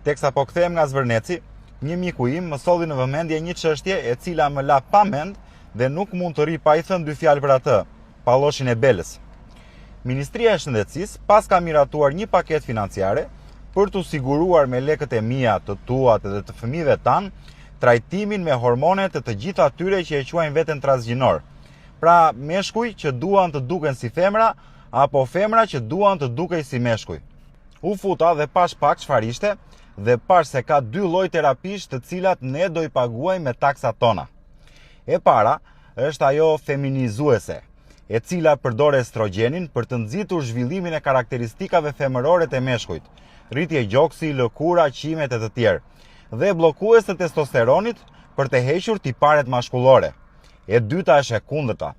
Teksa po kthehem nga Zvërneci, një miku im më solli në vëmendje një çështje e cila më la pa mend dhe nuk mund të ri pa i thënë dy fjalë për atë, palloshin e Belës. Ministria e Shëndetësisë pas ka miratuar një paketë financiare për të siguruar me lekët e mia, të tuat dhe të fëmijëve tan trajtimin me hormone të gjitha atyre që e quajnë veten transgjinor. Pra meshkuj që duan të duken si femra apo femra që duan të dukej si meshkuj. U futa dhe pash pak çfarë ishte dhe pash se ka dy lloj terapish të cilat ne do i paguajmë me taksat tona. E para është ajo feminizuese, e cila përdor estrogenin për të nxitur zhvillimin e karakteristikave femërore të meshkujt, rritje gjoksi, lëkura, qimet e të tjerë, dhe bllokues të testosteronit për të hequr tiparet mashkullore. E dyta është e kundërta,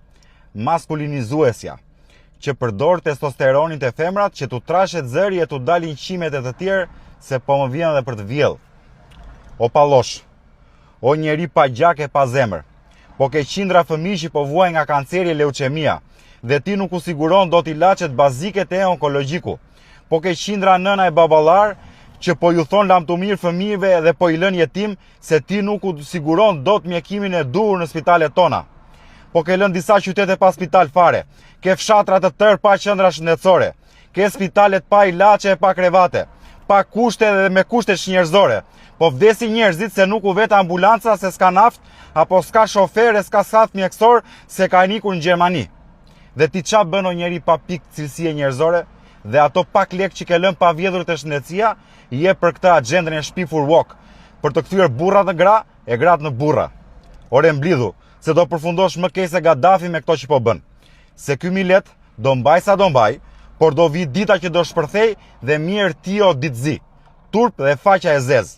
maskulinizuesja, që përdor testosteronin të femrat që t'u trashet zëri e t'u dalin qimet e të tjerë se po më vjen edhe për të vjell. O pallosh, o njeri pa gjak e pa zemër, po ke qindra fëmijë që po vuajnë nga kanceri e leuqemia dhe ti nuk u siguron dot ilaçet bazike të onkologjiku. Po ke qindra nëna e baballar që po ju thon lam të mirë fëmijëve dhe po i lën jetim se ti nuk u siguron dot mjekimin e duhur në spitalet tona. Po ke lënë disa qytete pa spital fare, ke fshatra të tërë pa qendra shëndetësore, ke spitalet pa ilaçe e pa krevate, pa kushte dhe me kushte njerëzore. Po vdesin njerëzit se nuk u vet ambulanca se s'ka naft, apo s'ka shofer e s'ka saft mjekësor se ka ikur në Gjermani. Dhe ti qa bën o njeri pa pikë cilësie njerëzore, dhe ato pak lek që ke lënë pa vjedhur të shëndetësia, i jep për këtë agjendën e shpifur wok, për të kthyer burrat në gra e grat në burra. Ore mblidhu, se do përfundosh më keq se Gaddafi me këto që po bën. Se ky milet do mbaj sa do mbaj, por do vi dita që do shpërthej dhe mirë ti o ditëzi, turp dhe faqa e zez.